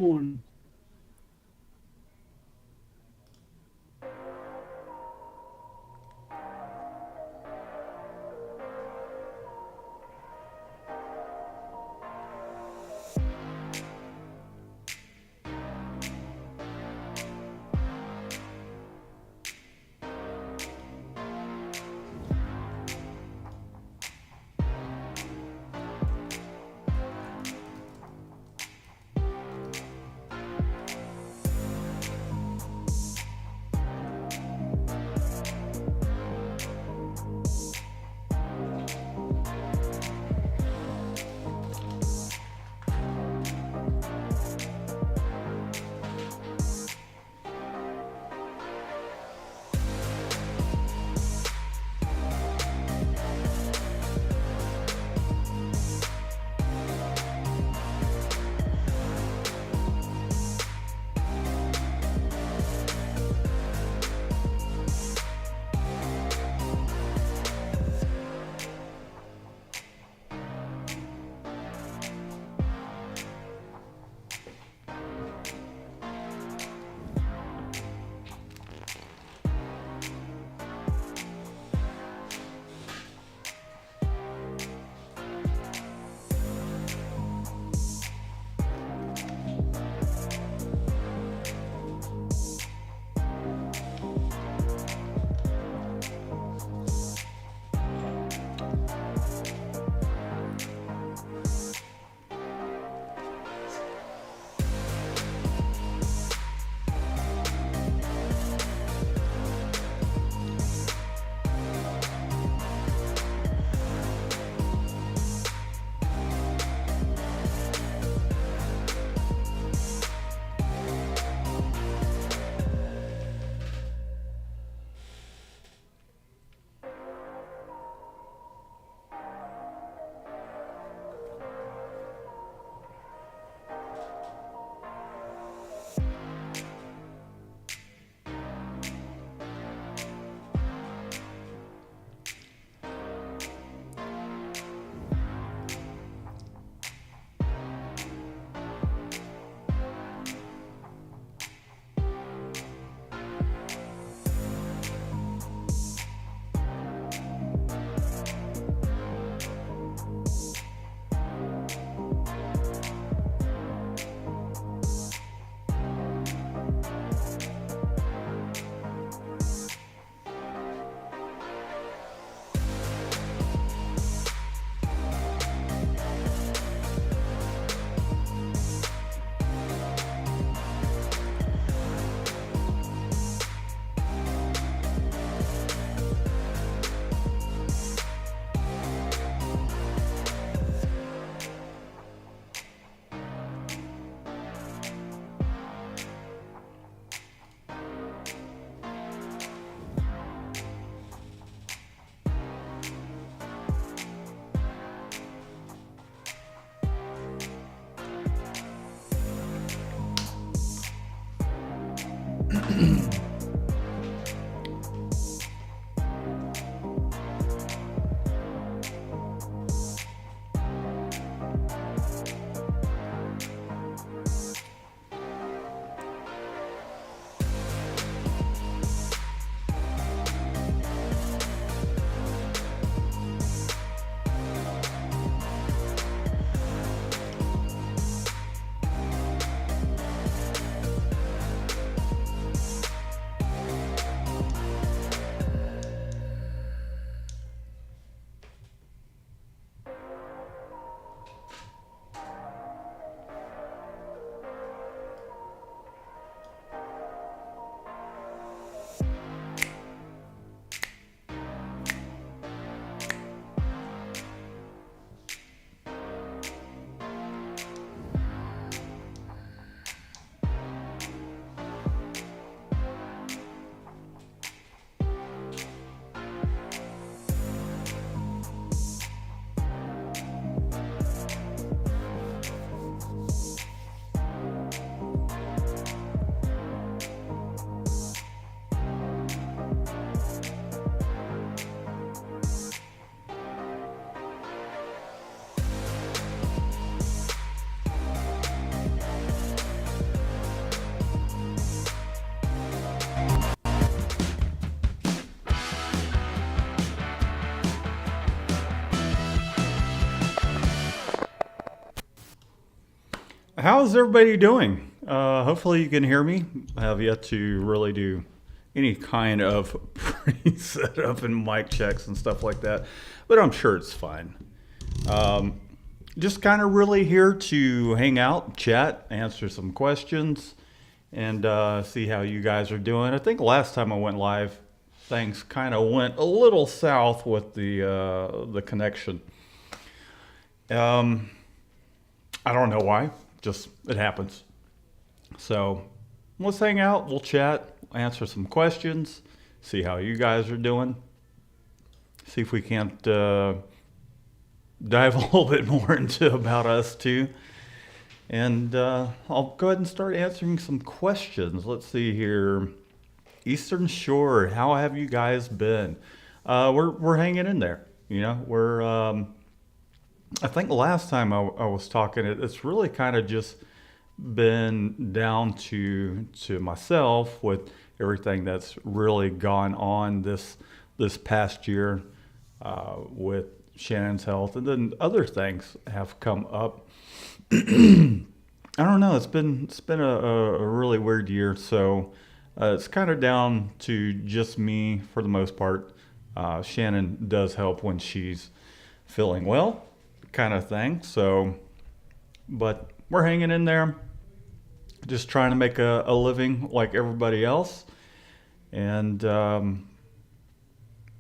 spoon. How's everybody doing? Hopefully you can hear me. I have yet to really do any kind of pre-setup and mic checks and stuff like that, but I'm sure it's fine. Um, just kind of really here to hang out, chat, answer some questions, and see how you guys are doing. I think last time I went live, things kind of went a little south with the connection. Um, I don't know why. Just it happens. So let's hang out. We'll chat, answer some questions, see how you guys are doing. See if we can't dive a little bit more into about us too. And I'll go ahead and start answering some questions. Let's see here. Eastern Shore, how have you guys been? We're hanging in there. We're I think last time I was talking, it's really kind of just been down to myself with everything that's really gone on this past year with Shannon's health, and then other things have come up. I don't know. It's been a really weird year, so it's kind of down to just me for the most part. Shannon does help when she's feeling well, kind of thing. So, but we're hanging in there, just trying to make a living like everybody else. And I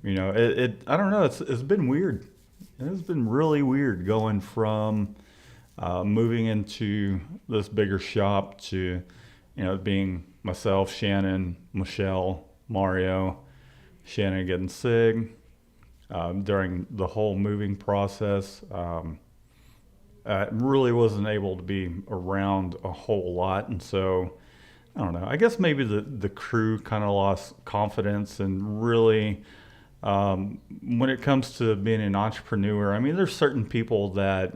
don't know. It's been weird. It's been really weird going from moving into this bigger shop to being myself, Shannon, Michelle, Mario, Shannon getting sick during the whole moving process. I really wasn't able to be around a whole lot, and so I don't know. I guess maybe the crew kind of lost confidence, and really, when it comes to being an entrepreneur, I mean, there's certain people that,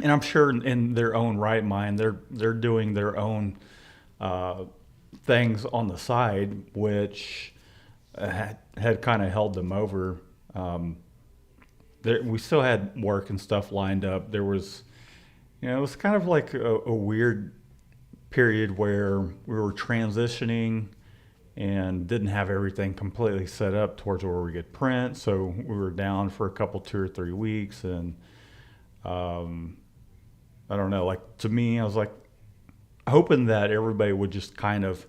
and I'm sure in their own right mind, they're doing their own uh, things on the side, which had kind of held them over. Um, we still had work and stuff lined up. There was, it was kind of like a weird period where we were transitioning and didn't have everything completely set up towards where we could print. So we were down for a couple, 2 or 3 weeks. And um, I don't know, like to me, I was like hoping that everybody would just kind of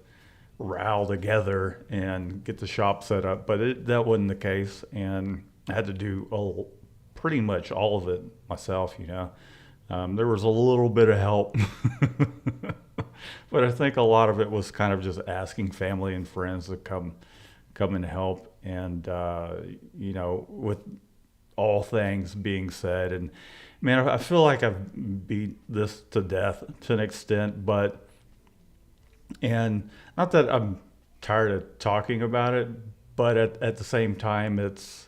rally together and get the shop set up. But that wasn't the case. And I had to do pretty much all of it myself. There was a little bit of help, but I think a lot of it was kind of just asking family and friends to come and help. And with all things being said, and man, I feel like I've beat this to death to an extent, but and not that I'm tired of talking about it, but at the same time, it's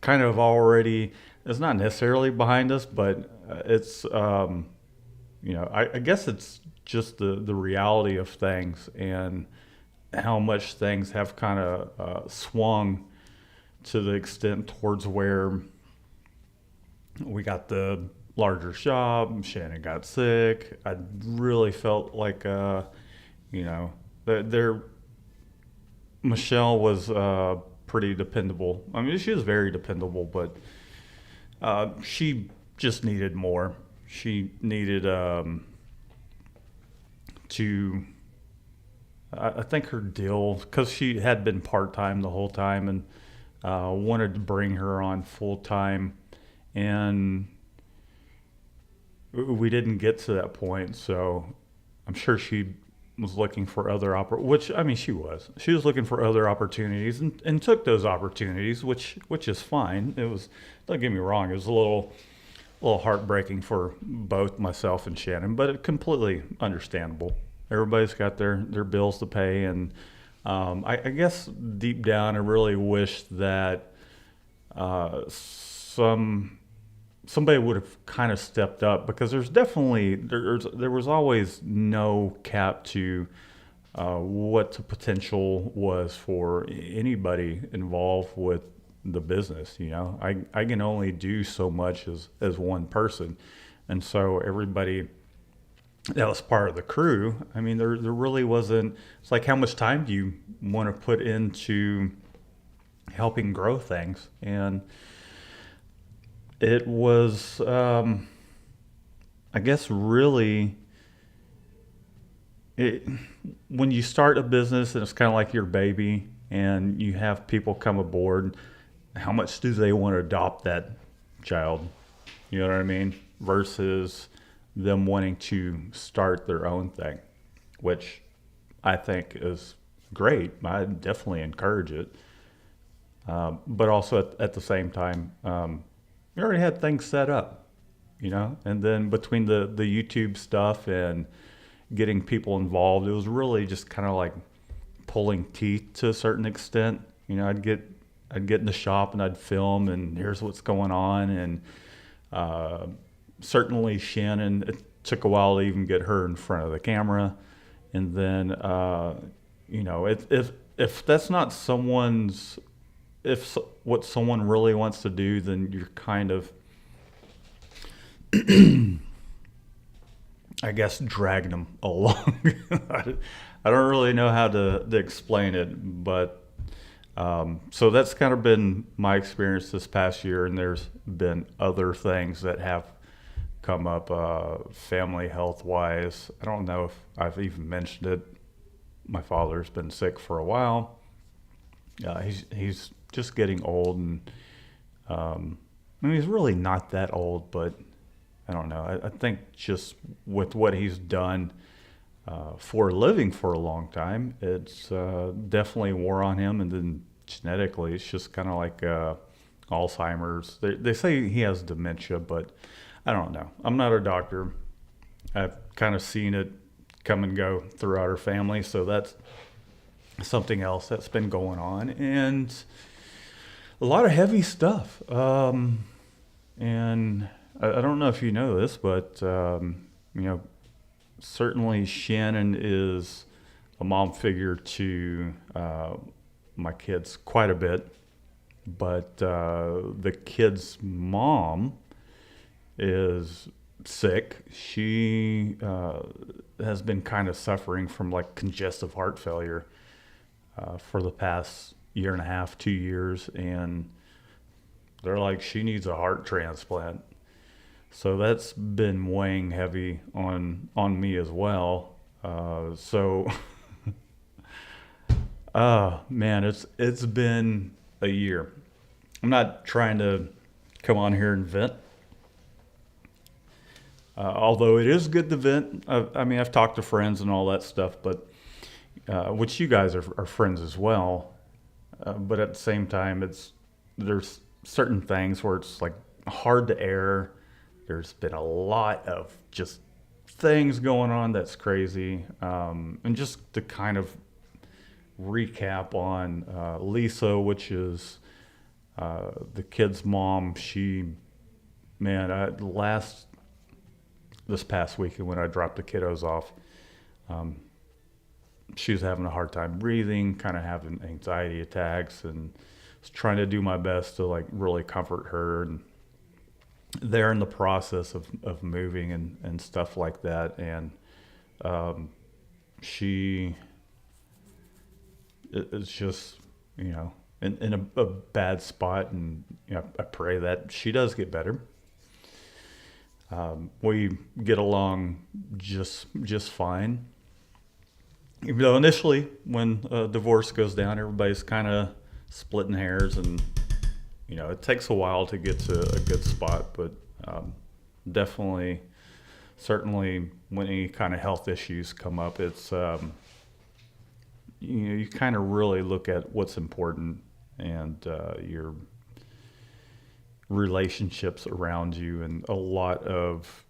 kind of already, it's not necessarily behind us, but it's I guess it's just the reality of things and how much things have kind of swung to the extent towards where we got the larger shop. Shannon got sick. I really felt like there Michelle was pretty dependable. I mean, she was very dependable, but she just needed more. She needed to. I think her deal, because she had been part time the whole time, and wanted to bring her on full time, and we didn't get to that point. So I'm sure she was looking for which I mean she was looking for other opportunities, and took those opportunities, which is fine. It was, don't get me wrong, it was a little heartbreaking for both myself and Shannon, but it completely understandable. Everybody's got their bills to pay, and I guess deep down I really wish that somebody would have kind of stepped up, because there was always no cap to what the potential was for anybody involved with the business. I can only do so much as one person. And so everybody that was part of the crew, I mean, there really wasn't, it's like, how much time do you want to put into helping grow things? And it was, I guess, really, it, when you start a business and it's kind of like your baby and you have people come aboard, how much do they want to adopt that child? You know what I mean? Versus them wanting to start their own thing, which I think is great. I definitely encourage it. But also at the same time, we already had things set up, you know? And then between the YouTube stuff and getting people involved, it was really just kind of like pulling teeth to a certain extent. You know, I'd get in the shop and I'd film, and here's what's going on. And certainly Shannon, it took a while to even get her in front of the camera. And then, you know, if that's not someone's, if what someone really wants to do, then you're kind of, I guess, dragging them along. I don't really know how to explain it, but so that's kind of been my experience this past year, and there's been other things that have come up family health wise. I don't know if I've even mentioned it. My father's been sick for a while. He's just getting old, and I mean, he's really not that old, but I don't know. I think just with what he's done for a living for a long time, it's definitely wore on him. And then genetically, it's just kind of like Alzheimer's. They say he has dementia, but I don't know. I'm not a doctor. I've kind of seen it come and go throughout our family, so that's something else that's been going on. And a lot of heavy stuff. And I don't know if you know this, but you know, certainly Shannon is a mom figure to my kids quite a bit, but the kid's mom is sick. She has been kind of suffering from like congestive heart failure for the past year and a half, 2 years, and they're like, she needs a heart transplant. So that's been weighing heavy on me as well. So, man, it's been a year. I'm not trying to come on here and vent, although it is good to vent. I mean, I've talked to friends and all that stuff, but which you guys are friends as well. But at the same time, there's certain things where it's like hard to air. There's been a lot of just things going on that's crazy. And just to kind of recap on Lisa, which is the kid's mom, this past weekend when I dropped the kiddos off, she was having a hard time breathing, kind of having anxiety attacks, and was trying to do my best to like really comfort her. And they're in the process of moving and stuff like that. And she is just, you know, in a bad spot. And, you know, I pray that she does get better. We get along just fine. Even though initially when a divorce goes down, everybody's kind of splitting hairs, and you know, it takes a while to get to a good spot. But definitely, certainly, when any kind of health issues come up, it's you know, you kind of really look at what's important, and your relationships around you, and a lot of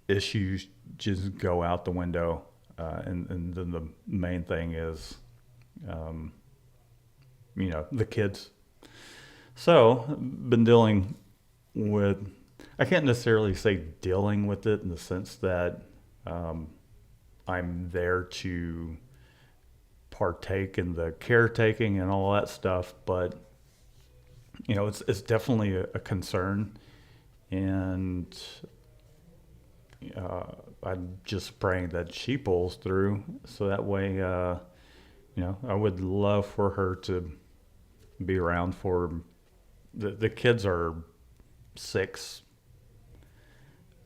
issues just go out the window. And then the main thing is, you know, the kids. So, been dealing with, I can't necessarily say dealing with it in the sense that I'm there to partake in the caretaking and all that stuff, but, you know, it's definitely a concern. And I'm just praying that she pulls through. So that way, I would love for her to be around for the kids are 6,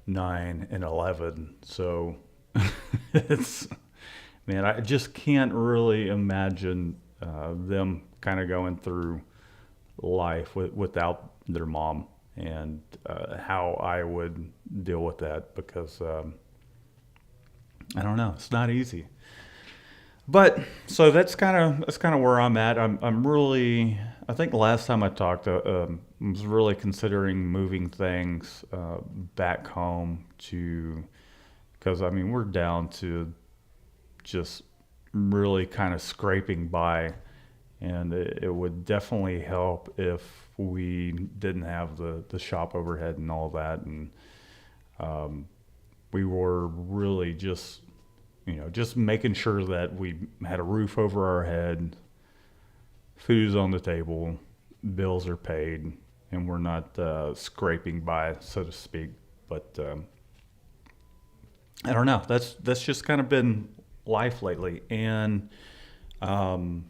9, and 11. So it's, man, I just can't really imagine them kind of going through life without their mom, and how I would deal with that, because I don't know, it's not easy. But so that's kind of where I'm at. I'm really, I think last time I talked, was really considering moving things back home to, because I mean we're down to just really kind of scraping by, and it would definitely help if we didn't have the shop overhead and all that, and um, we were really just making sure that we had a roof over our head, food's on the table, bills are paid, and we're not scraping by, so to speak. But I don't know. That's just kind of been life lately, and um,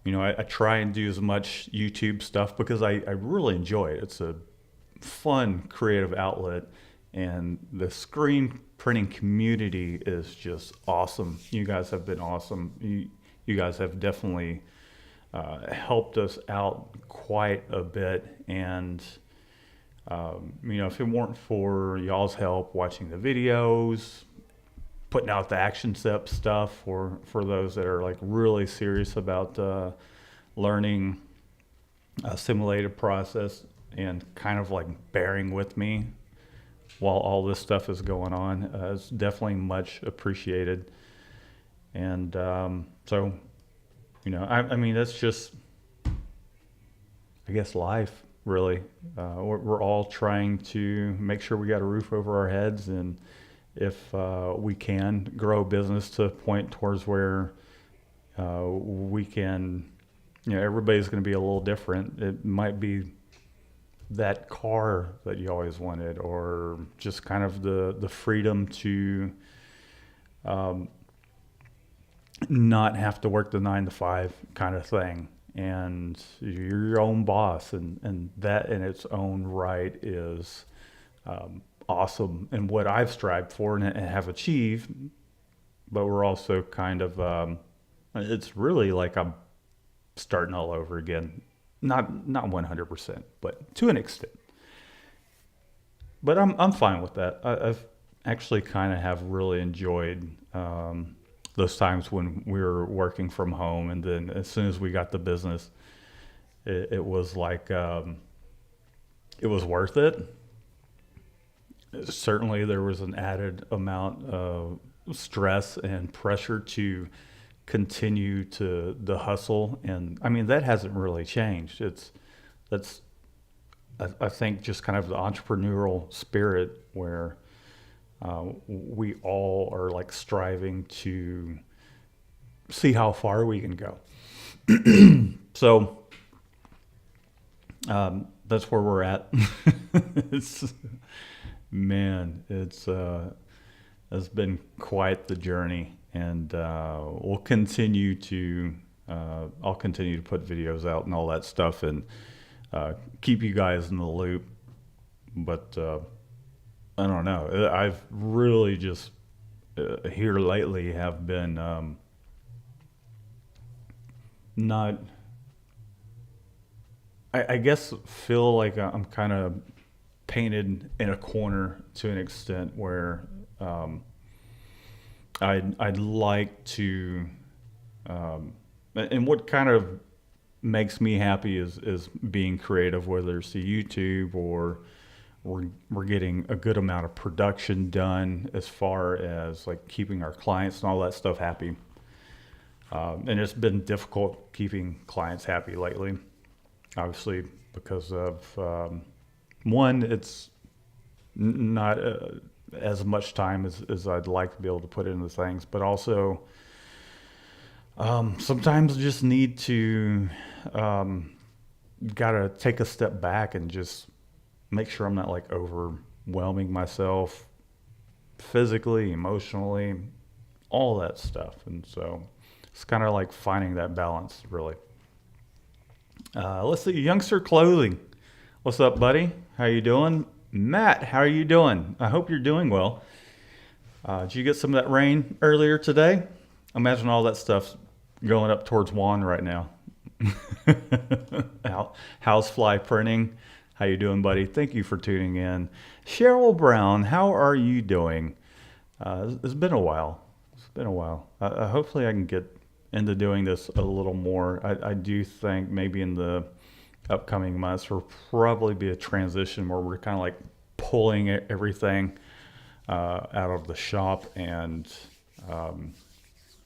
I try and do as much YouTube stuff because I really enjoy it. It's a fun, creative outlet, and the screen printing community is just awesome. You guys have been awesome. You guys have definitely helped us out quite a bit, and if it weren't for y'all's help watching the videos, putting out the action step stuff for those that are like really serious about learning a simulated process and kind of like bearing with me while all this stuff is going on, it's definitely much appreciated. And so, I mean, that's just, I guess, life, really. We're all trying to make sure we got a roof over our heads, and if we can grow a business to a point towards where we can, everybody's going to be a little different. It might be that car that you always wanted, or just kind of the freedom to not have to work the 9 to 5 kind of thing, and you're your own boss, and that in its own right is awesome, and what I've strived for and have achieved. But we're also kind of it's really like I'm starting all over again. Not 100%, but to an extent. But I'm fine with that. I've actually kind of have really enjoyed those times when we were working from home, and then as soon as we got the business, it was like it was worth it. Certainly, there was an added amount of stress and pressure to continue to the hustle, and I mean that hasn't really changed. That's I think just kind of the entrepreneurial spirit where we all are like striving to see how far we can go. So that's where we're at. it's Man, it's been quite the journey, and we'll continue to I'll continue to put videos out and all that stuff, and keep you guys in the loop. But I don't know. I've really just here lately have been not. I guess feel like I'm kind of painted in a corner to an extent where I'd like to, and what kind of makes me happy is being creative, whether it's the YouTube or we're getting a good amount of production done as far as like keeping our clients and all that stuff happy. And it's been difficult keeping clients happy lately, obviously because of one, it's not as much time as I'd like to be able to put into things, but also sometimes I just need to gotta take a step back and just make sure I'm not like overwhelming myself physically, emotionally, all that stuff. And so it's kind of like finding that balance, really. Let's see, Youngster Clothing. What's up, buddy? How you doing? Matt, how are you doing? I hope you're doing well. Did you get some of that rain earlier today? Imagine all that stuff's going up towards Juan right now. Housefly Printing. How you doing, buddy? Thank you for tuning in. Cheryl Brown, how are you doing? It's been a while. It's been a while. Hopefully I can get into doing this a little more. I do think maybe in the upcoming months will probably be a transition where we're kind of like pulling everything out of the shop and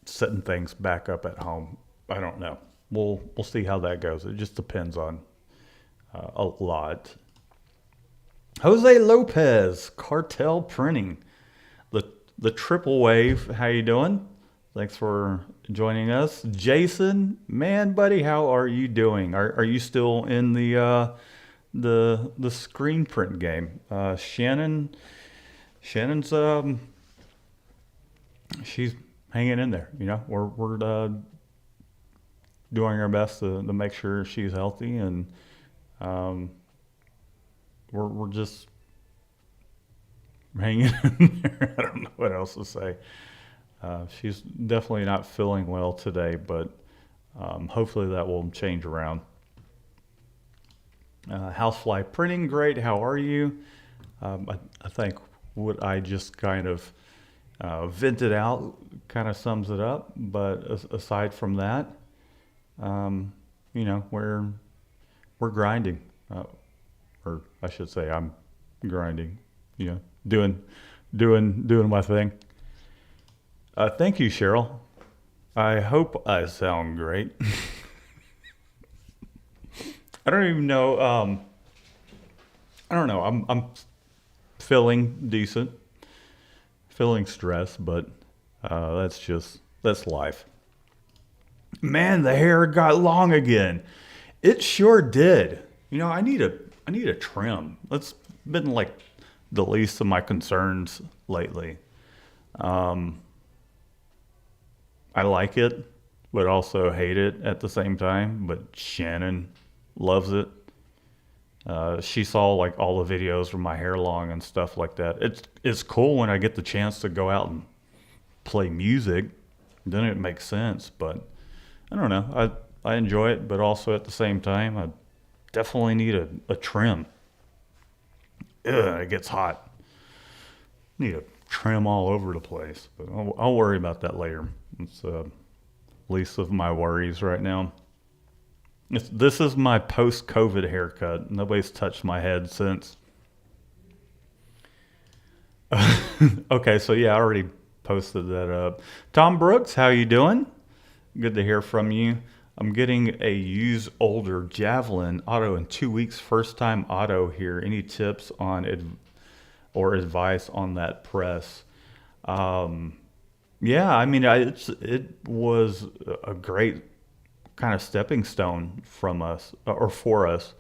setting things back up at home. I don't know. We'll see how that goes. It just depends on a lot. Jose Lopez, Cartel Printing, the triple wave. How you doing? Thanks for joining us, Jason. Man, buddy, how are you doing? Are you still in the screen print game? Shannon's she's hanging in there. You know, we're doing our best to make sure she's healthy, and we're just hanging in there. I don't know what else to say. She's definitely not feeling well today, but hopefully that will change around. Housefly Printing, great. How are you? I think what I just kind of vented out kind of sums it up. But aside from that, you know, we're grinding, or I should say, I'm grinding. You know, doing my thing. Thank you, Cheryl. I hope I sound great. I don't even know. I don't know. I'm feeling decent, feeling stressed, but that's life. Man, the hair got long again. It sure did. You know, I need a trim. That's been like the least of my concerns lately. I like it, but also hate it at the same time. But Shannon loves it. She saw like all the videos from my hair long and stuff like that. It's cool when I get the chance to go out and play music. Then it makes sense. But I don't know. I enjoy it, but also at the same time, I definitely need a trim. Ugh, it gets hot. Need a trim all over the place, but I'll worry about that later. It's least of my worries right now. This is my post-COVID haircut. Nobody's touched my head since. Okay, so yeah, I already posted that up. Tom Brooks, how you doing? Good to hear from you. I'm getting a used older Javelin auto in 2 weeks. First time auto here. Any tips on or advice on that press? Yeah, I mean, it was a great kind of stepping stone from us or for us.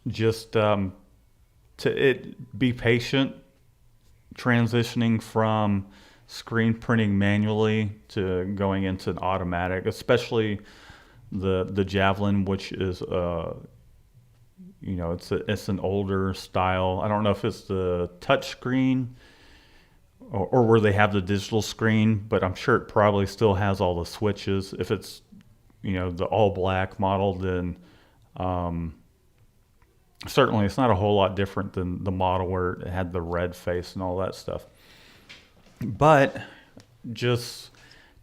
Just to be patient, transitioning from screen printing manually to going into an automatic, especially the Javelin, which is you know, it's an older style. I don't know if it's the touch screen or where they have the digital screen, but I'm sure it probably still has all the switches. If it's, you know, the all black model, then certainly it's not a whole lot different than the model where it had the red face and all that stuff. But just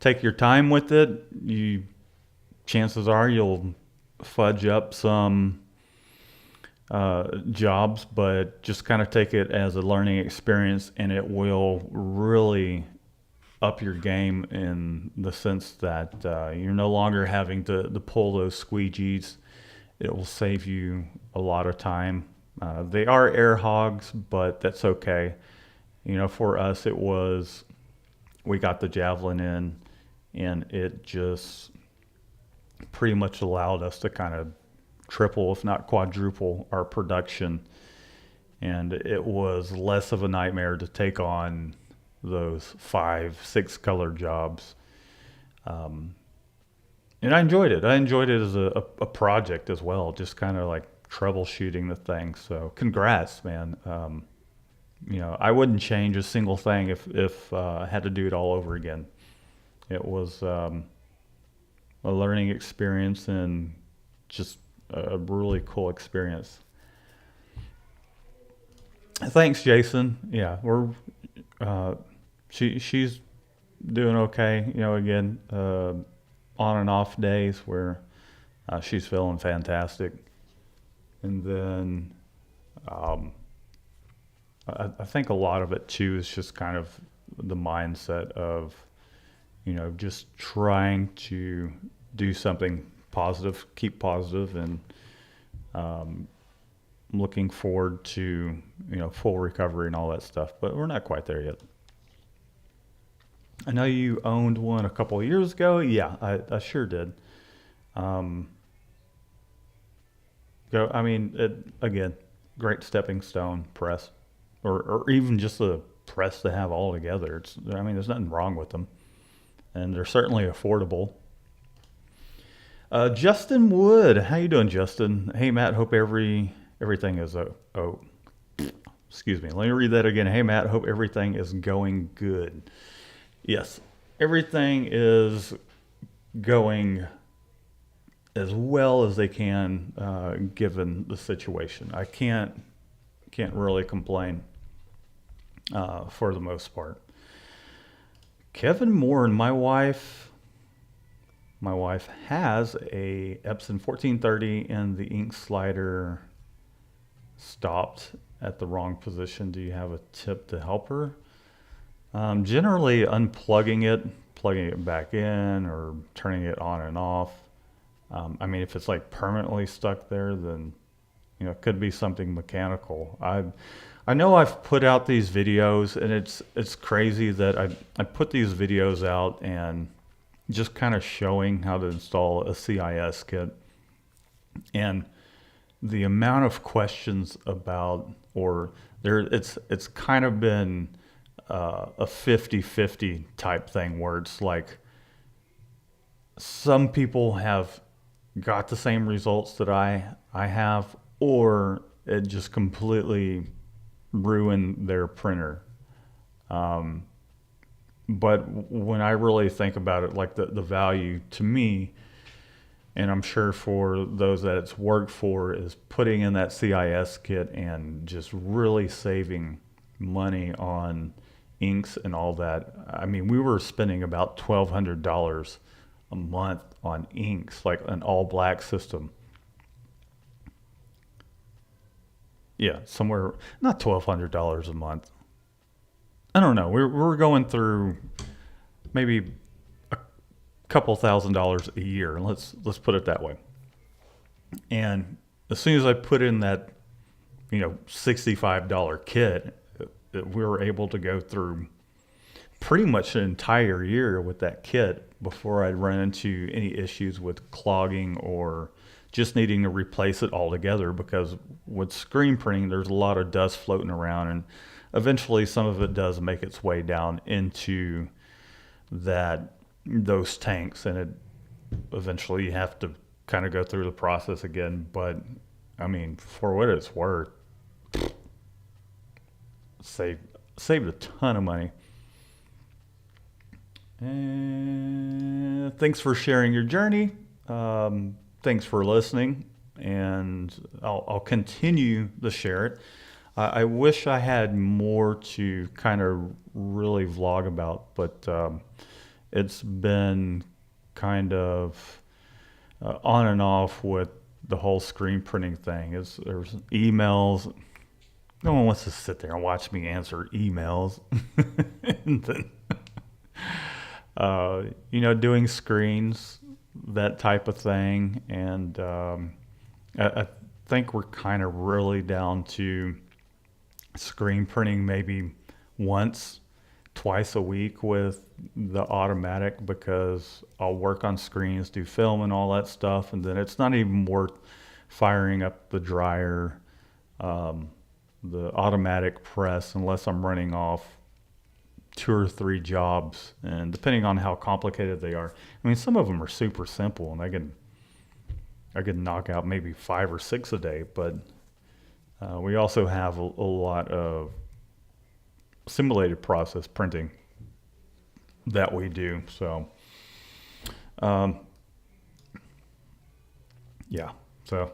take your time with it. Chances are you'll fudge up some jobs, but just kind of take it as a learning experience, and it will really up your game in the sense that you're no longer having to pull those squeegees. It will save you a lot of time. They are air hogs, but that's okay. You know, for us, we got the Javelin in, and it just pretty much allowed us to kind of triple, if not quadruple, our production and it was less of a nightmare to take on those 5, 6 color jobs. Um, and I enjoyed it. I enjoyed it as a project as well, just kind of like troubleshooting the thing. So congrats, man. I wouldn't change a single thing if I had to do it all over again. It was a learning experience and just a really cool experience. Thanks, Jason. Yeah, we're uh, she's doing okay. Again, on and off days where she's feeling fantastic, and then um, I think a lot of it too is just kind of the mindset of just trying to do something positive, keep positive, and um, looking forward to full recovery and all that stuff. But we're not quite there yet. I know you owned one a couple of years ago. Yeah, I sure did. Um, I mean, again, great stepping stone press, or even just a press to have all together. I mean, there's nothing wrong with them, and they're certainly affordable. Justin Wood, how you doing, Justin? Hey, Matt. Hope everything is excuse me. Let me read that again. Hey, Matt. Hope everything is going good. Yes, everything is going as well as they can, given the situation. I can't really complain for the most part. Kevin Moore and my wife has a Epson 1430, and the ink slider stopped at the wrong position. Do you have a tip to help her? Generally, unplugging it, plugging it back in, or turning it on and off. I mean, if it's like permanently stuck there, then it could be something mechanical. I know I've put out these videos, and it's crazy that I put these videos out and just kind of showing how to install a CIS kit, and the amount of questions about, or there, it's kind of been a 50-50 type thing where it's like some people have got the same results that I have, or it just completely ruined their printer. But when I really think about it, like the value to me, and I'm sure for those that it's worked for, is putting in that CIS kit and just really saving money on inks and all that. I mean, we were spending about $1,200 a month on inks, like an all black system. Yeah, somewhere, not $1,200 a month. I don't know. We're going through maybe a couple $1,000s a year. Let's put it that way. And as soon as I put in that, $65 kit, we were able to go through pretty much an entire year with that kit before I'd run into any issues with clogging or just needing to replace it altogether, because with screen printing, there's a lot of dust floating around, and eventually some of it does make its way down into those tanks, and it eventually you have to kind of go through the process again. But I mean, for what it's worth, saved a ton of money. And thanks for sharing your journey. Thanks for listening, and I'll continue to share it. I wish I had more to kind of really vlog about, but it's been kind of on and off with the whole screen printing thing. There's emails. No one wants to sit there and watch me answer emails. And then, doing screens, that type of thing. And I think we're kind of really down to screen printing maybe twice a week with the automatic, because I'll work on screens, do film and all that stuff, and then it's not even worth firing up the dryer the automatic press unless I'm running off 2 or 3 jobs, and depending on how complicated they are. I mean, some of them are super simple, and I can knock out maybe 5 or 6 a day. But we also have a lot of simulated process printing that we do. So, yeah. So, am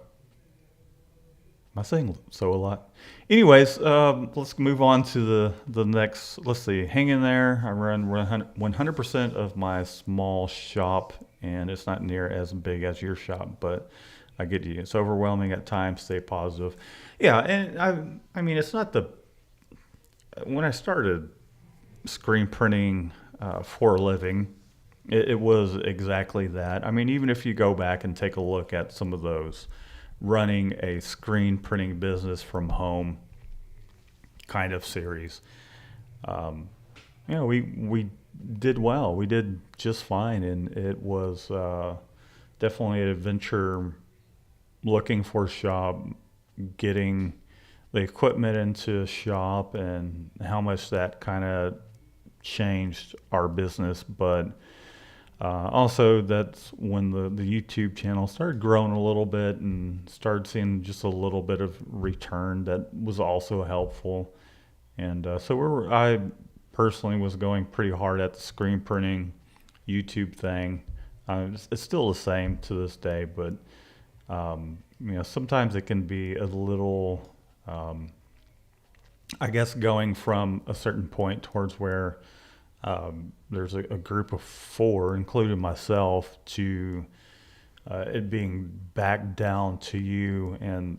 I saying so a lot? Anyways, let's move on to the next. Let's see. Hang in there. I run 100% of my small shop, and it's not near as big as your shop, but I get you. It's overwhelming at times. Stay positive. Yeah, and I mean, it's not the. When I started screen printing for a living, it was exactly that. I mean, even if you go back and take a look at some of those running a screen printing business from home kind of series, we did well. We did just fine, and it was definitely an adventure. Looking for a shop, getting the equipment into a shop, and how much that kind of changed our business. But also, that's when the YouTube channel started growing a little bit and started seeing just a little bit of return that was also helpful. And I personally was going pretty hard at the screen printing YouTube thing. It's still the same to this day, but sometimes it can be a little, I guess, going from a certain point towards where there's a group of 4, including myself, to it being back down to you. And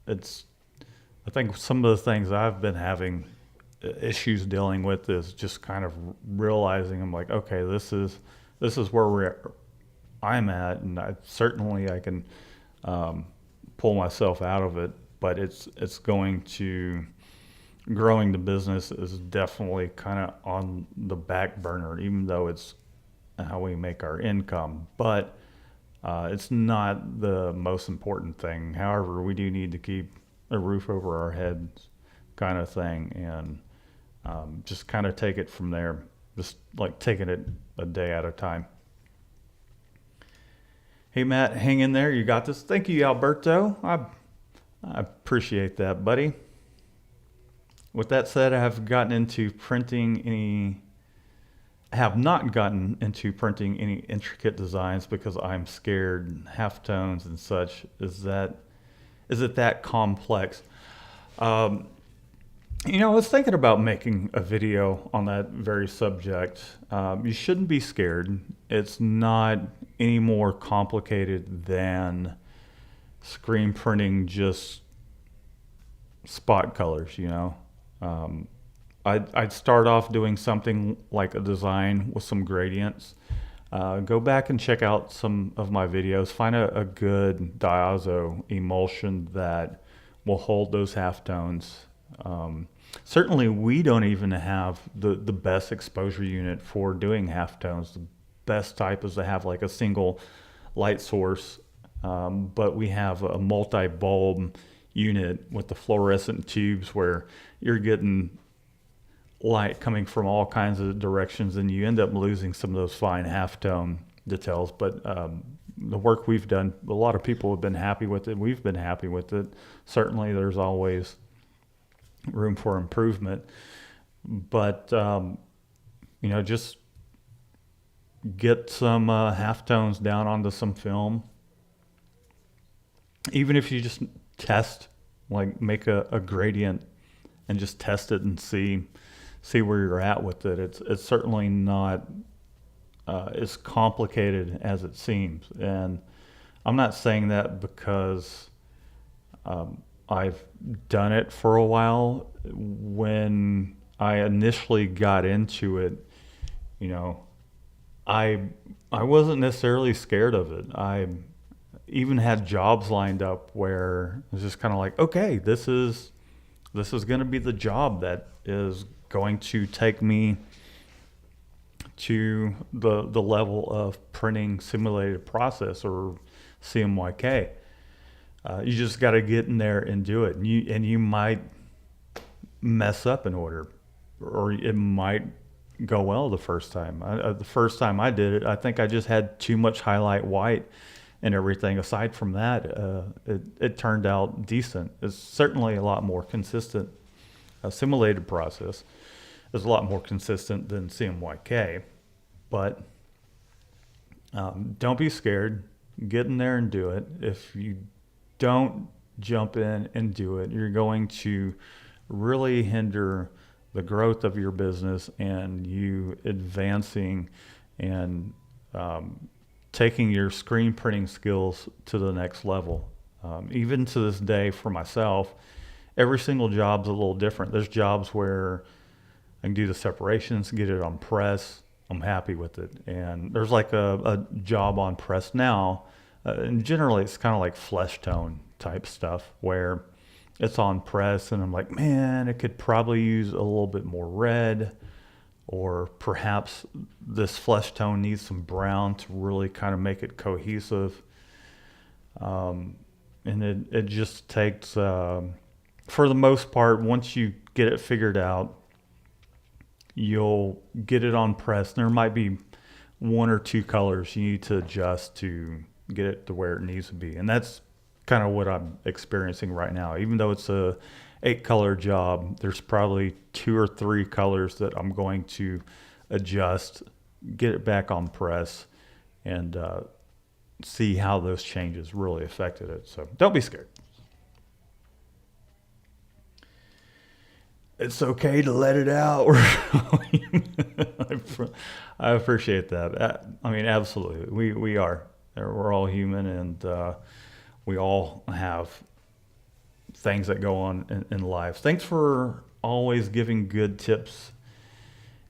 I think some of the things I've been having issues dealing with is just kind of realizing I'm like, okay, this is where I'm at, and I can pull myself out of it, but it's going to. Growing the business is definitely kind of on the back burner, even though it's how we make our income. But it's not the most important thing. However, we do need to keep a roof over our heads, kind of thing, and just kind of take it from there. Just like taking it a day at a time. Hey Matt, hang in there. You got this. Thank you, Alberto. I appreciate that, buddy. With that said, I have not gotten into printing any intricate designs because I'm scared. Halftones and such. Is it that complex? I was thinking about making a video on that very subject. You shouldn't be scared. It's not any more complicated than screen printing just spot colors, I'd start off doing something like a design with some gradients. Go back and check out some of my videos. Find a good diazo emulsion that will hold those halftones. Certainly, we don't even have the best exposure unit for doing halftones. The best type is to have like a single light source, but we have a multi-bulb unit with the fluorescent tubes where you're getting light coming from all kinds of directions, and you end up losing some of those fine halftone details. But the work we've done, a lot of people have been happy with it. We've been happy with it. Certainly there's always room for improvement, but just get some halftones down onto some film. Even if you just test, like make a gradient and just test it and see where you're at with it. It's certainly not as complicated as it seems. And I'm not saying that because I've done it for a while. When I initially got into it, I wasn't necessarily scared of it. I even had jobs lined up where it was just kind of like, okay, this is going to be the job that is going to take me to the level of printing simulated process or CMYK. You just got to get in there and do it. And you might mess up an order, or it might go well the first time. The first time I did it, I think I just had too much highlight white and everything. Aside from that, it turned out decent. It's certainly a lot more consistent. A simulated process is a lot more consistent than CMYK, but don't be scared. Get in there and do it. If you don't jump in and do it, you're going to really hinder the growth of your business and you advancing and taking your screen printing skills to the next level. Even to this day, for myself, every single job's a little different. There's jobs where I can do the separations, get it on press. I'm happy with it. And there's like a job on press now, and generally it's kind of like flesh tone type stuff where it's on press and I'm like, man, it could probably use a little bit more red, or perhaps this flesh tone needs some brown to really kind of make it cohesive. And it just takes, for the most part, once you get it figured out, you'll get it on press. There might be one or two colors you need to adjust to get it to where it needs to be. And that's kind of what I'm experiencing right now. Even though it's a 8-color job, there's probably 2 or 3 colors that I'm going to adjust, get it back on press, and see how those changes really affected it. So don't be scared. It's okay to let it out. I appreciate that. I mean, absolutely. We are. We're all human, and we all have things that go on in life. Thanks for always giving good tips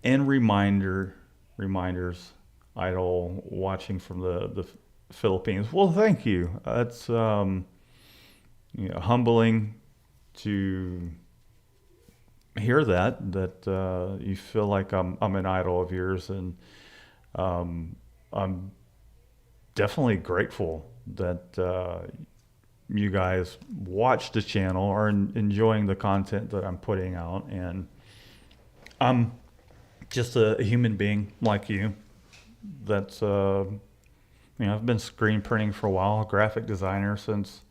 and reminders. Idol watching from the Philippines. Well, thank you. It's humbling to hear that you feel like I'm an idol of yours, and I'm definitely grateful that you guys watch the channel, are enjoying the content that I'm putting out, and I'm just a human being like you. That's I've been screen printing for a while, graphic designer since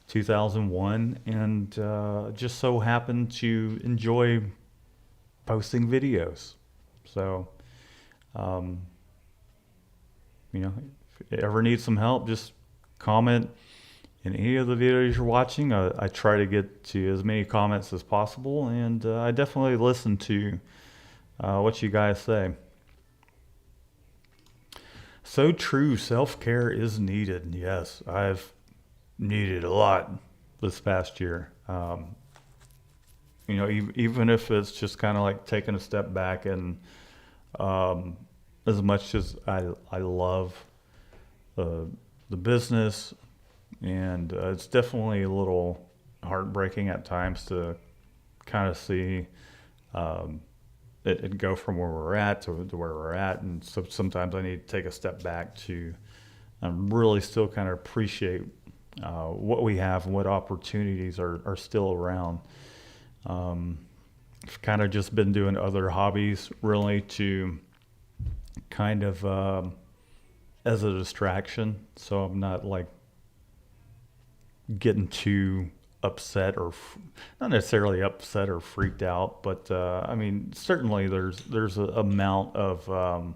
2001, and just so happened to enjoy posting videos. So, if you ever need some help, just comment in any of the videos you're watching. I try to get to as many comments as possible, and I definitely listen to what you guys say. So true, self-care is needed. Yes, I've needed a lot this past year. Even if it's just kind of like taking a step back, and as much as I love the business, and it's definitely a little heartbreaking at times to kind of see it go from where we're at to where we're at, and so sometimes I need to take a step back to really still kind of appreciate what we have and what opportunities are still around. I've kind of just been doing other hobbies really to kind of as a distraction, so I'm not like getting too upset, or not necessarily upset or freaked out, but I mean, certainly there's an amount of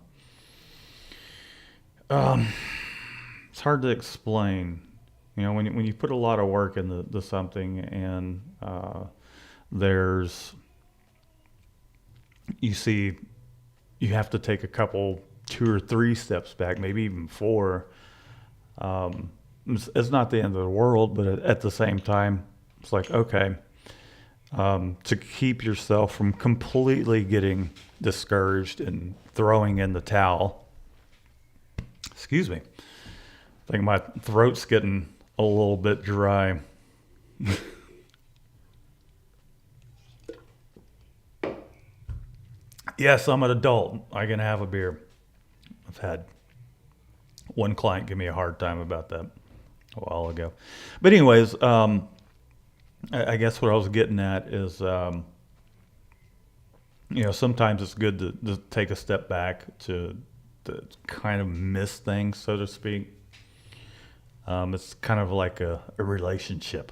it's hard to explain. When you put a lot of work into something, and you see you have to take a couple, 2 or 3 steps back, maybe even 4. It's not the end of the world, but at the same time, it's like, okay, to keep yourself from completely getting discouraged and throwing in the towel. Excuse me. I think my throat's getting a little bit dry. Yes, I'm an adult. I can have a beer. I've had one client give me a hard time about that a while ago. But anyways, I guess what I was getting at is sometimes it's good to take a step back to kind of miss things, so to speak. It's kind of like a relationship.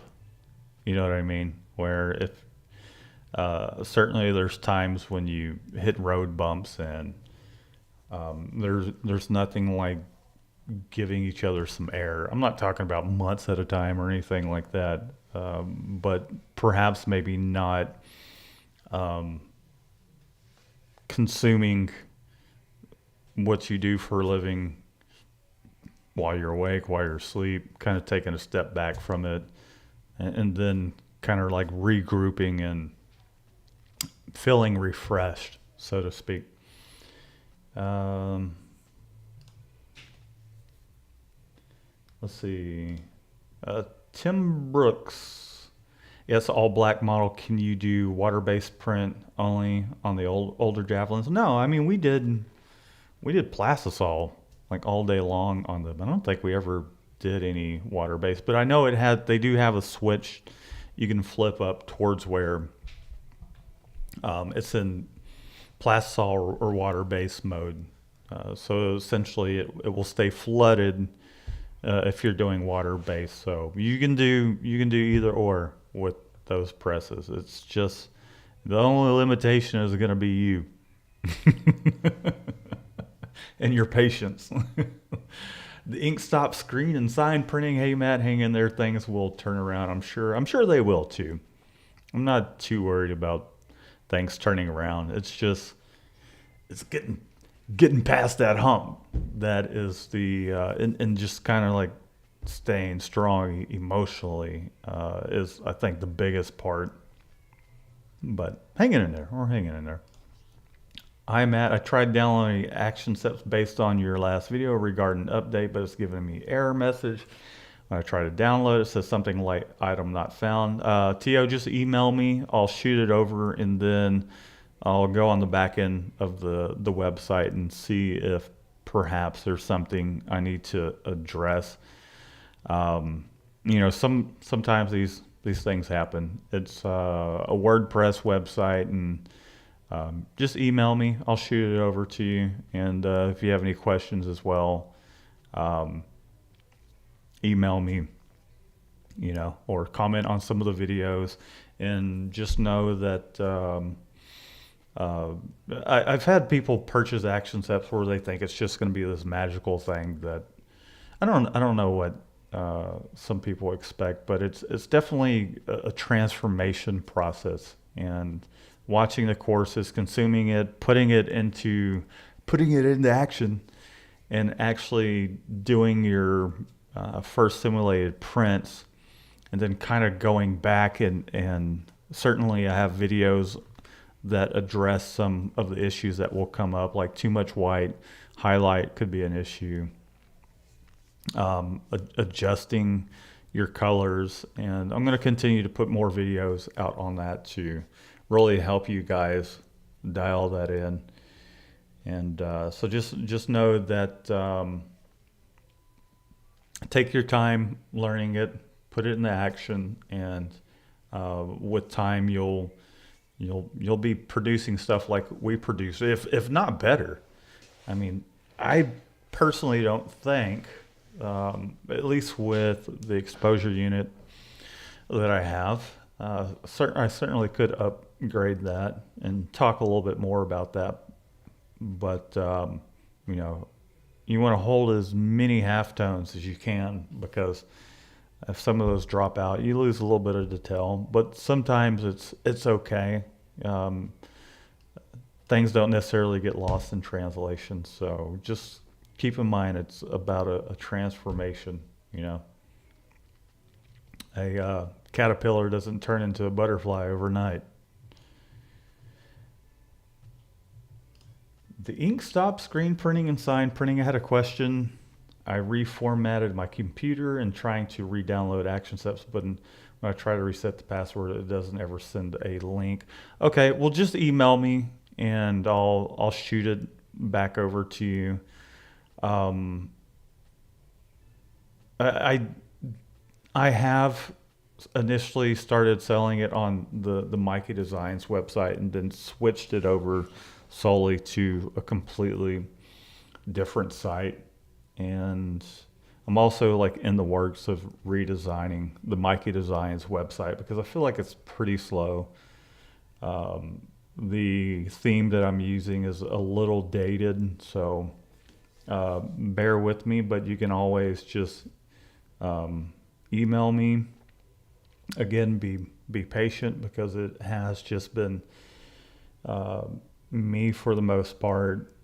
You know what I mean? Where if certainly there's times when you hit road bumps, and there's nothing like giving each other some air. I'm not talking about months at a time or anything like that, but perhaps maybe not um, consuming what you do for a living while you're awake, while you're asleep, kind of taking a step back from it, and then kind of like regrouping and feeling refreshed, so to speak. Um, let's see. Tim Brooks. Yes, all black model. Can you do water-based print only on the older javelins? No, I mean we did plastisol like all day long on them. I don't think we ever did any water-based, but I know they do have a switch you can flip up towards where it's in plastisol or water-based mode. So essentially, it will stay flooded if you're doing water-based. So you can do either or with those presses. It's just the only limitation is going to be you and your patience. The ink stop screen and sign printing. Hey Matt, hang in there. Things will turn around. I'm sure. I'm sure they will too. I'm not too worried about things turning around. It's just it's getting past that hump. That is the and just kind of like staying strong emotionally is I think the biggest part. But hanging in there. We're hanging in there. Hi Matt, I tried downloading action steps based on your last video regarding update, but it's giving me error message. When I try to download it, says something like item not found. Tio, just email me. I'll shoot it over, and then I'll go on the back end of the website and see if perhaps there's something I need to address. Sometimes these things happen. It's a WordPress website, and just email me. I'll shoot it over to you. And if you have any questions as well, email me, or comment on some of the videos. And just know that I've had people purchase action steps where they think it's just going to be this magical thing that I don't know what some people expect, but it's definitely a transformation process. And watching the courses, consuming it, putting it into action, and actually doing your first simulated prints, and then kind of going back and certainly I have videos that address some of the issues that will come up, like too much white, highlight could be an issue, adjusting your colors, and I'm going to continue to put more videos out on that to really help you guys dial that in. And so just know that take your time learning it, put it into action, and with time you'll be producing stuff like we produce, if not better. I mean, I personally don't think, at least with the exposure unit that I have, I certainly could upgrade that and talk a little bit more about that. But you want to hold as many halftones as you can, because if some of those drop out, you lose a little bit of detail. But sometimes it's okay. Things don't necessarily get lost in translation. So just keep in mind it's about a transformation. A caterpillar doesn't turn into a butterfly overnight. The ink stop screen printing and sign printing. I had a question. I reformatted my computer and trying to re-download action steps, but when I try to reset the password, it doesn't ever send a link. Okay, well just email me and I'll shoot it back over to you. I have initially started selling it on the Mikey Designs website and then switched it over solely to a completely different site. And I'm also like in the works of redesigning the Mikey Designs website because I feel like it's pretty slow. The theme that I'm using is a little dated, so bear with me, but you can always just email me. Again, be patient because it has just been me for the most part,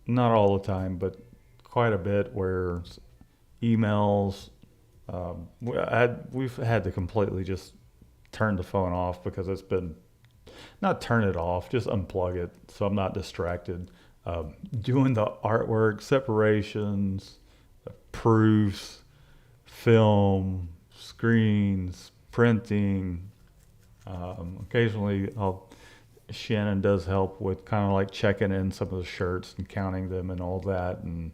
not all the time, but quite a bit where emails, we've had to completely just turn the phone off because it's been, not turn it off, just unplug it so I'm not distracted. Doing the artwork, separations, proofs, film, screens, printing. Occasionally, Shannon does help with kind of like checking in some of the shirts and counting them and all that, and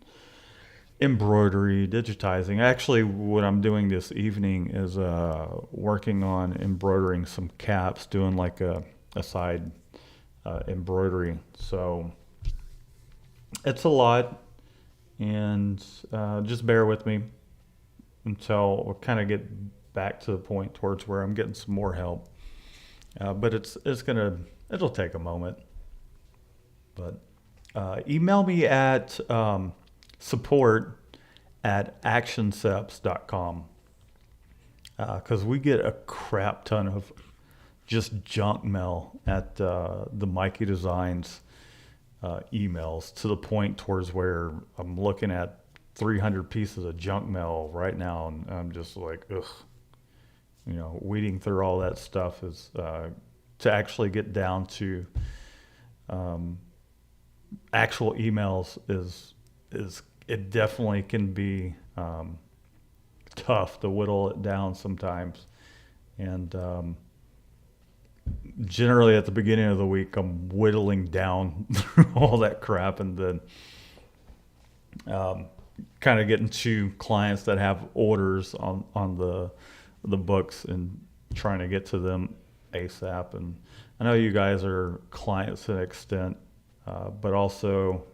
embroidery, digitizing. Actually, what I'm doing this evening is working on embroidering some caps, doing like a side embroidery. So it's a lot, and just bear with me until we kind of get back to the point towards where I'm getting some more help. But it'll take a moment. But email me at support@actionceps.com because we get a crap ton of just junk mail at the Mikey Designs emails, to the point towards where I'm looking at 300 pieces of junk mail right now, and I'm just like, ugh. Weeding through all that stuff is to actually get down to actual emails is it definitely can be tough to whittle it down sometimes. And generally at the beginning of the week, I'm whittling down through all that crap, and then kind of getting to clients that have orders on the books and trying to get to them ASAP. And I know you guys are clients to an extent, but also,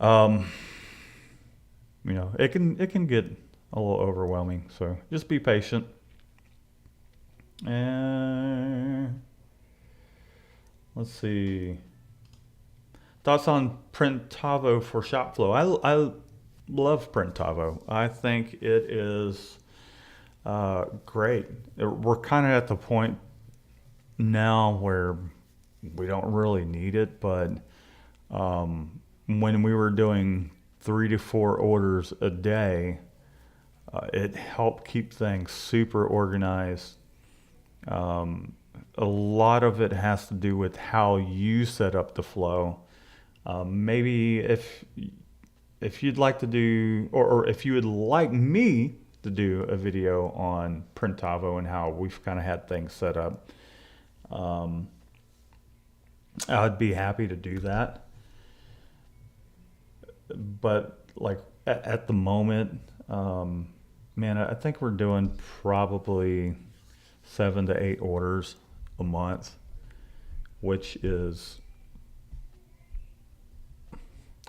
it can get a little overwhelming. So just be patient. And let's see. Thoughts on Printavo for shop flow? I love Printavo. I think it is great. We're kind of at the point now where we don't really need it, but when we were doing 3 to 4 orders a day, it helped keep things super organized. A lot of it has to do with how you set up the flow. Maybe if you'd like to do, or if you would like me to do a video on Printavo and how we've kind of had things set up, I'd be happy to do that. But like at the moment, man, I think we're doing probably 7 to 8 orders a month, which is,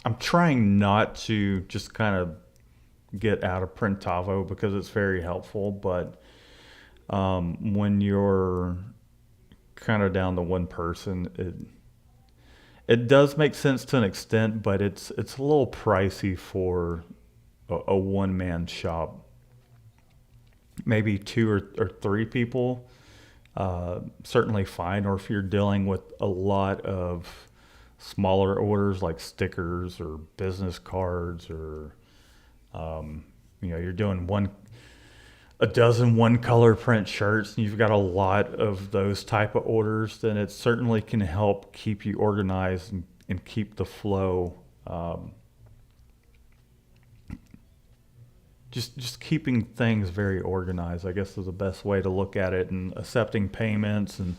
I'm trying not to just kind of get out of Printavo because it's very helpful, but when you're kind of down to one person, it does make sense to an extent, but it's a little pricey for a one-man shop. Maybe 2 or 3 people, certainly fine. Or if you're dealing with a lot of smaller orders like stickers or business cards, or you're doing a dozen one color print shirts and you've got a lot of those type of orders, then it certainly can help keep you organized and keep the flow. Just keeping things very organized, I guess, is the best way to look at it, and accepting payments and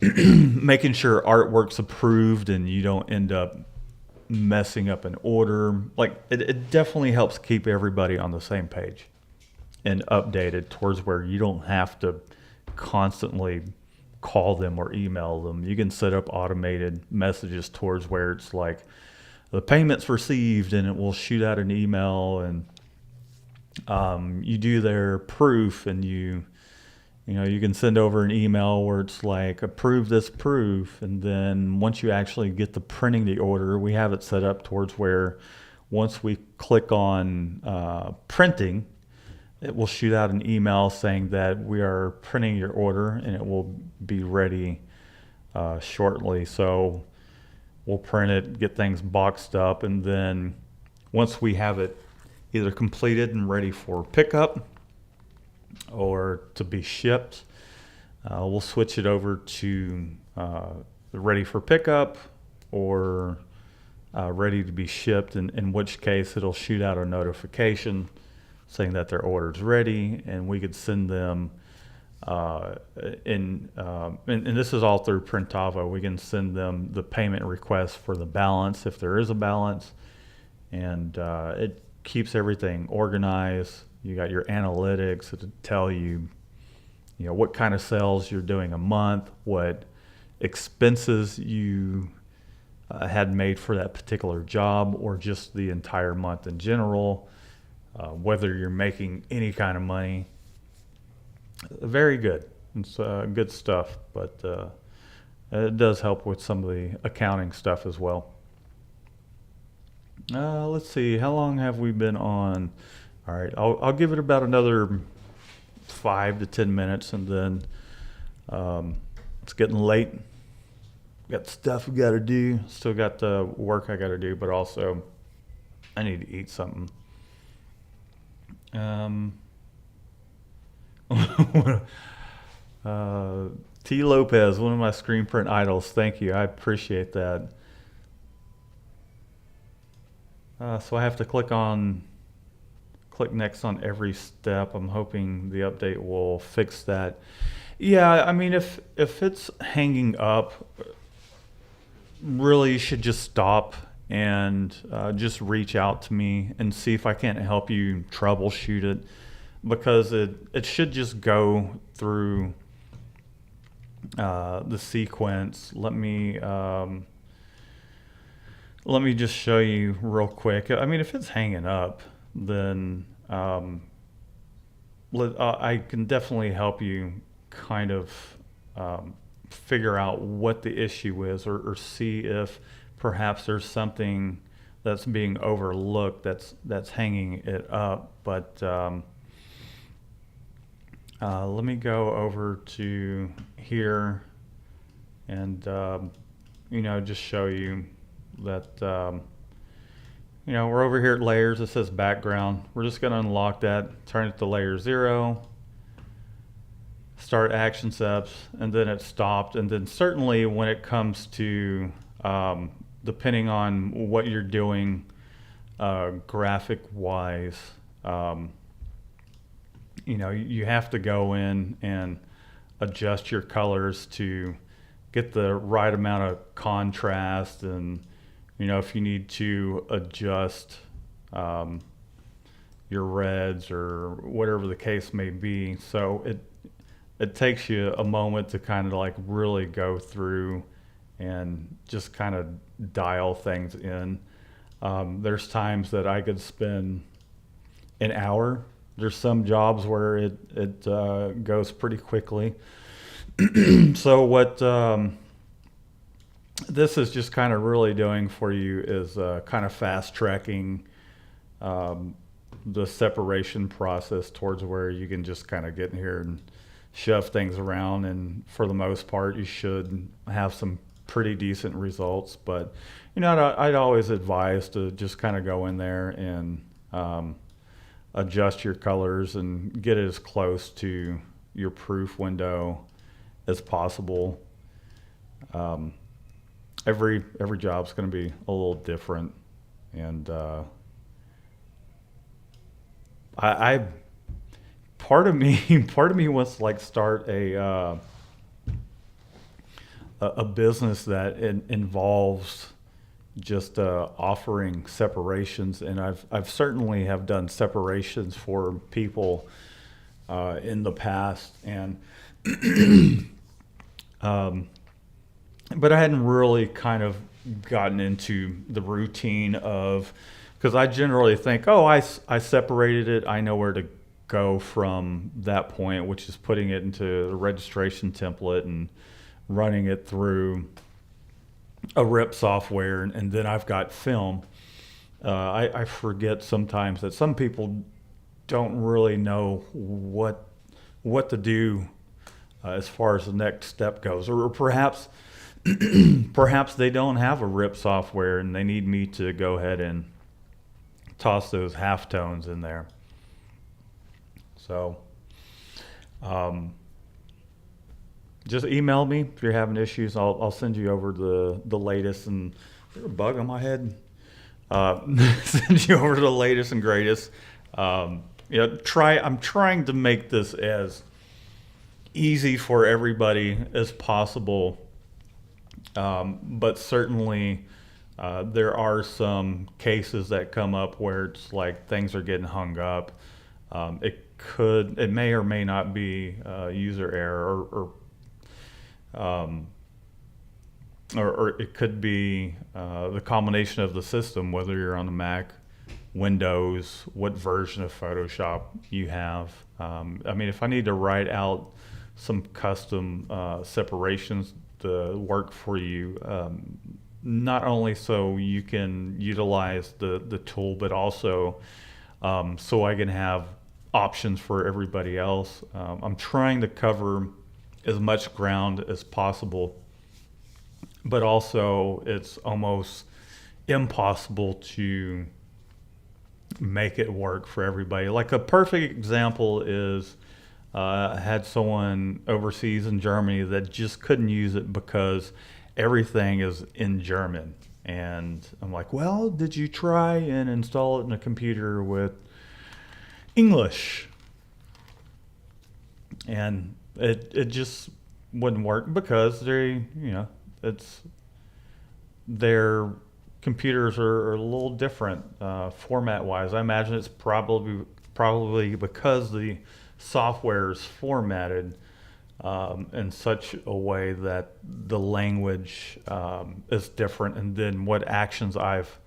making sure artwork's approved and you don't end up messing up an order. Like it definitely helps keep everybody on the same page. and updated towards where you don't have to constantly call them or email them. You can set up automated messages towards where it's like the payment's received, and it will shoot out an email, and you do their proof, and you can send over an email where it's like approve this proof, and then once you actually get to printing the order, we have it set up towards where once we click on printing, it will shoot out an email saying that we are printing your order, and it will be ready shortly. So we'll print it, get things boxed up, and then once we have it either completed and ready for pickup or to be shipped, we'll switch it over to ready for pickup or ready to be shipped, in which case it'll shoot out a notification saying that their order's ready, and we could send them and this is all through Printavo. We can send them the payment request for the balance if there is a balance, and it keeps everything organized. You got your analytics to tell you, what kind of sales you're doing a month, what expenses you had made for that particular job, or just the entire month in general. Whether you're making any kind of money. Very good. It's good stuff, but it does help with some of the accounting stuff as well. Let's see, how long have we been on? All right, I'll give it about another 5 to 10 minutes, and then it's getting late. Got stuff we got to do. Still got the work I got to do, but also I need to eat something. T. Lopez, one of my screen print idols. Thank you. I appreciate that. So I have to click next on every step. I'm hoping the update will fix that. Yeah, I mean, if it's hanging up, really you should just stop and just reach out to me and see if I can't help you troubleshoot it, because it should just go through the sequence. Let me just show you real quick. I mean, if it's hanging up, then I can definitely help you kind of figure out what the issue is, or see if perhaps there's something that's being overlooked that's hanging it up. But let me go over to here and just show you that we're over here at layers. It says background. We're just going to unlock that, turn it to layer 0, start action steps, and then it stopped. And then certainly when it comes to depending on what you're doing graphic wise, you have to go in and adjust your colors to get the right amount of contrast, and if you need to adjust your reds or whatever the case may be. So it takes you a moment to kind of like really go through and just kind of dial things in. There's times that I could spend an hour. There's some jobs where it goes pretty quickly. So what this is just kind of really doing for you is kind of fast tracking the separation process towards where you can just kind of get in here and shove things around, and for the most part you should have some pretty decent results. But I'd always advise to just kind of go in there and adjust your colors and get it as close to your proof window as possible. Every job's going to be a little different, and I part of me wants to like start a business that involves just offering separations, and I've certainly have done separations for people in the past, and um, but I hadn't really kind of gotten into the routine of, because I generally think, oh, I separated it. I know where to go from that point, which is putting it into the registration template and running it through a RIP software, and then I've got film. I forget sometimes that some people don't really know what to do as far as the next step goes, or perhaps perhaps they don't have a RIP software and they need me to go ahead and toss those halftones in there. So um, just email me if you're having issues. I'll send you over the latest. And is there a bug on my head? Send you over the latest and greatest. I'm trying to make this as easy for everybody as possible. But certainly, there are some cases that come up where it's like things are getting hung up. It may or may not be user error, or it could be the combination of the system, whether you're on the Mac, Windows, what version of Photoshop you have. I mean, if I need to write out some custom separations to work for you, not only so you can utilize the tool, but also so I can have options for everybody else. I'm trying to cover as much ground as possible, but also it's almost impossible to make it work for everybody. Like a perfect example is I had someone overseas in Germany that just couldn't use it because everything is in German. And I'm like, well, did you try and install it in a computer with English? And it just wouldn't work because it's their computers are a little different format wise. I imagine it's probably because the software is formatted in such a way that the language is different, and then what actions I've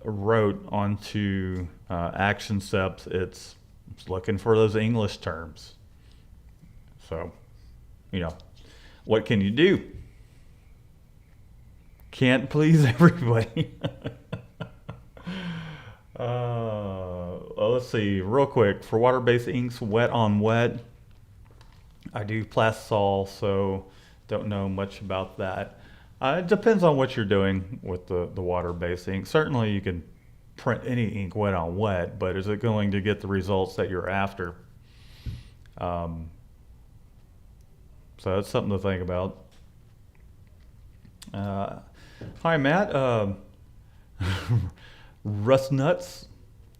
wrote onto action steps, it's looking for those English terms. So, what can you do? Can't please everybody. Well, let's see, real quick. For water-based inks, wet on wet, I do Plastisol, so don't know much about that. It depends on what you're doing with the water-based ink. Certainly you can print any ink wet on wet, but is it going to get the results that you're after? So that's something to think about. Hi, Matt. Rust Nuts.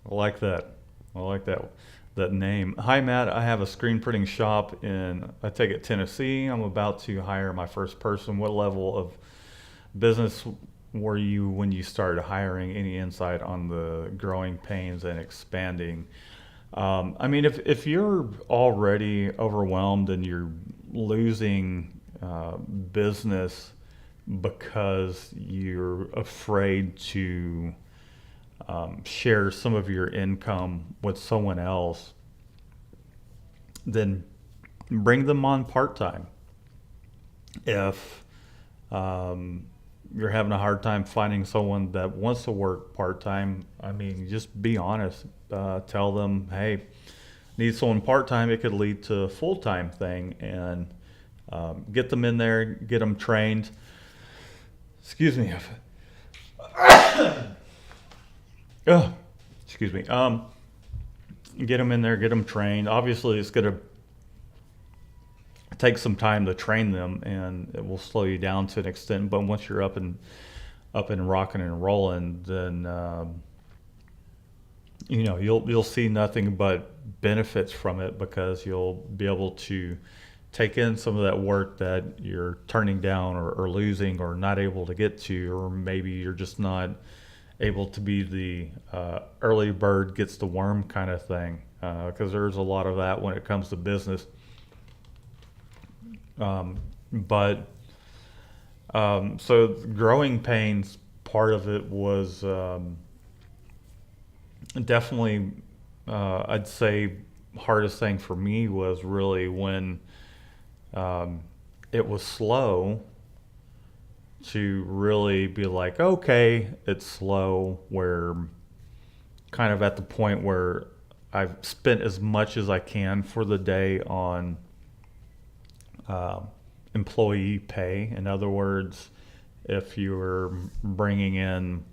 I like that. I like that name. Hi, Matt. I have a screen printing shop in, I take it, Tennessee. I'm about to hire my first person. What level of business were you when you started hiring? Any insight on the growing pains and expanding? I mean, if you're already overwhelmed and you're losing business because you're afraid to share some of your income with someone else, then bring them on part-time. If you're having a hard time finding someone that wants to work part-time, I mean, just be honest. Tell them, hey, need someone part-time. It could lead to a full-time thing, and get them in there, get them trained. Excuse me. Oh, excuse me. Get them in there, get them trained. Obviously, it's going to take some time to train them, and it will slow you down to an extent. But once you're up and rocking and rolling, then you'll see nothing but benefits from it, because you'll be able to take in some of that work that you're turning down or losing or not able to get to, or maybe you're just not able to be the early bird gets the worm kind of thing, because there's a lot of that when it comes to business. But so growing pains, part of it was definitely, I'd say, hardest thing for me was really when it was slow to really be like, okay, it's slow. Where kind of at the point where I've spent as much as I can for the day on employee pay. In other words, if you were bringing in,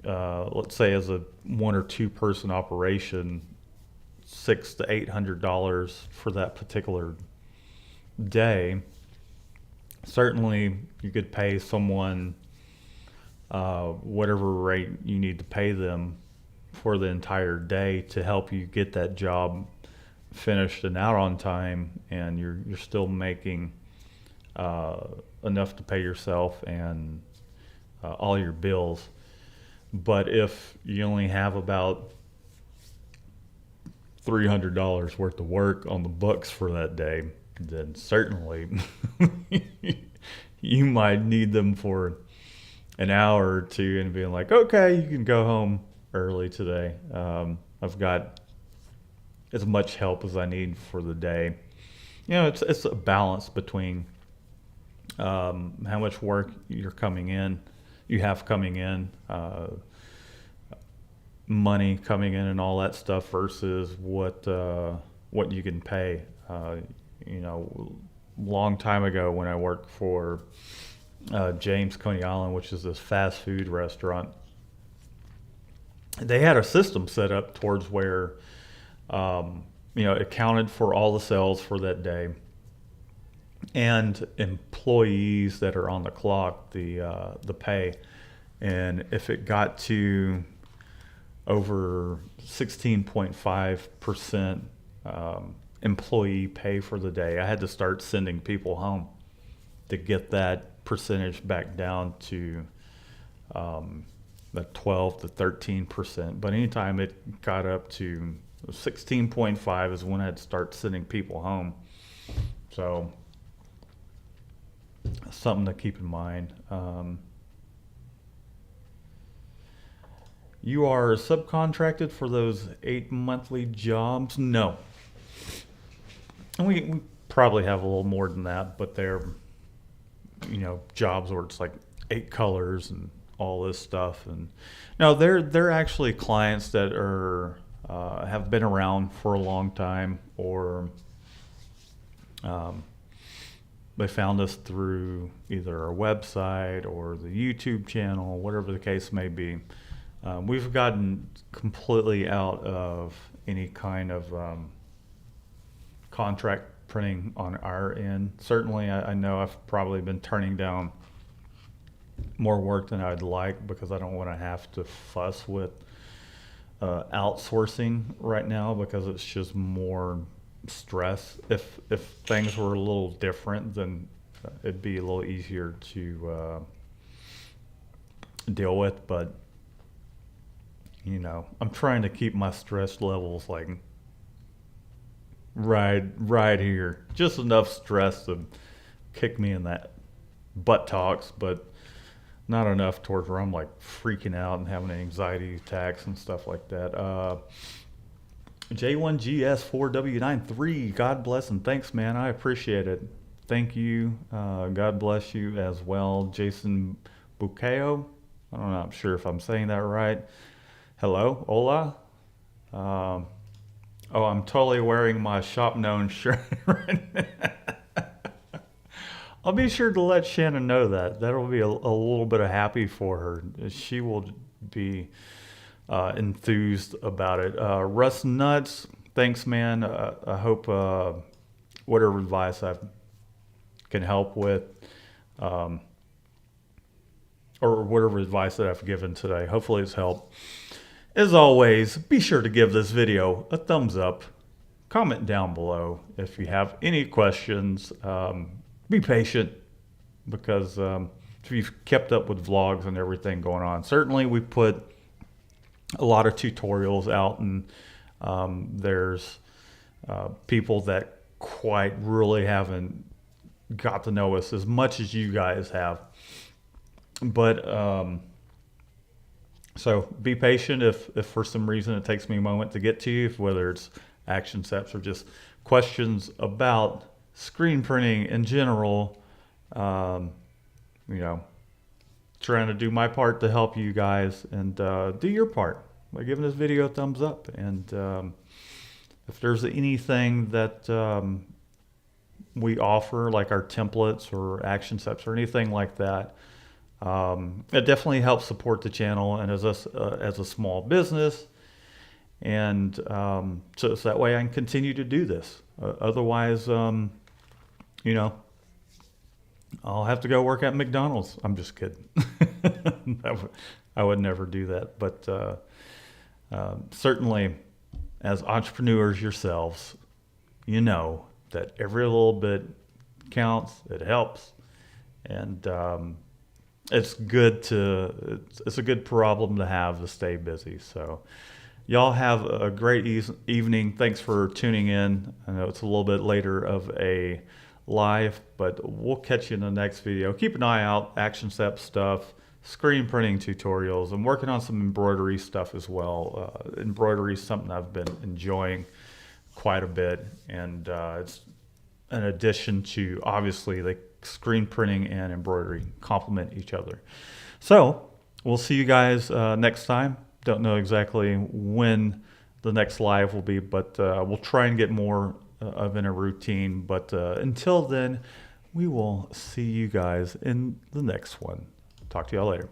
let's say, as a 1 or 2 person operation, $600 to $800 for that particular day, certainly you could pay someone whatever rate you need to pay them for the entire day to help you get that job finished and out on time, and you're still making enough to pay yourself and all your bills. But if you only have about $300 worth of work on the books for that day, then certainly you might need them for an hour or two and being like, okay, you can go home early today. I've got as much help as I need for the day. You know, it's a balance between how much work you have coming in, money coming in and all that stuff versus what you can pay. You know, long time ago when I worked for James Coney Island, which is this fast food restaurant, they had a system set up towards where it counted for all the sales for that day, and employees that are on the clock, the pay. And if it got to over 16.5% employee pay for the day, I had to start sending people home to get that percentage back down to the 12 to 13%. But anytime it got up to 16.5 is when I'd start sending people home. So something to keep in mind. You are subcontracted for those 8 monthly jobs? No. And we probably have a little more than that, but they're, jobs where it's like 8 colors and all this stuff. And no, they're actually clients that are have been around for a long time, or they found us through either our website or the YouTube channel, whatever the case may be. We've gotten completely out of any kind of contract printing on our end. Certainly, I know I've probably been turning down more work than I'd like because I don't want to have to fuss with outsourcing right now, because it's just more stress. If things were a little different, then it'd be a little easier to deal with. But I'm trying to keep my stress levels like right here, just enough stress to kick me in that buttocks, but not enough towards where I'm like freaking out and having anxiety attacks and stuff like that. J1GS4W93, God bless and thanks, man. I appreciate it. Thank you. God bless you as well. Jason Bucao, I don't know, I'm sure if I'm saying that right. Hello, hola. Oh, I'm totally wearing my shop known shirt right now. I'll be sure to let Shannon know that. That'll be a little bit of happy for her. She will be enthused about it. Russ Nuts, thanks, man. I hope whatever advice I can help with, or whatever advice that I've given today, hopefully it's helped. As always, be sure to give this video a thumbs up. Comment down below if you have any questions. Be patient, because if you've kept up with vlogs and everything going on. Certainly we put a lot of tutorials out, and there's people that quite really haven't got to know us as much as you guys have. But so be patient if for some reason it takes me a moment to get to you, whether it's action steps or just questions about screen printing in general. You know, trying to do my part to help you guys, and do your part by giving this video a thumbs up. And if there's anything that we offer, like our templates or action steps or anything like that, it definitely helps support the channel and as a small business. And so that way I can continue to do this. Otherwise, you know, I'll have to go work at McDonald's. I'm just kidding. I would never do that. But certainly, as entrepreneurs yourselves, you know that every little bit counts. It helps, and it's good to. It's a good problem to have to stay busy. So, y'all have a great evening. Thanks for tuning in. I know it's a little bit later of a live, but we'll catch you in the next video. Keep an eye out, action step stuff, screen printing tutorials. I'm working on some embroidery stuff as well. Embroidery is something I've been enjoying quite a bit, and it's an addition to, obviously, the screen printing and embroidery complement each other. So we'll see you guys next time. Don't know exactly when the next live will be, but we'll try and get more of in a routine. But until then, we will see you guys in the next one. Talk to y'all later.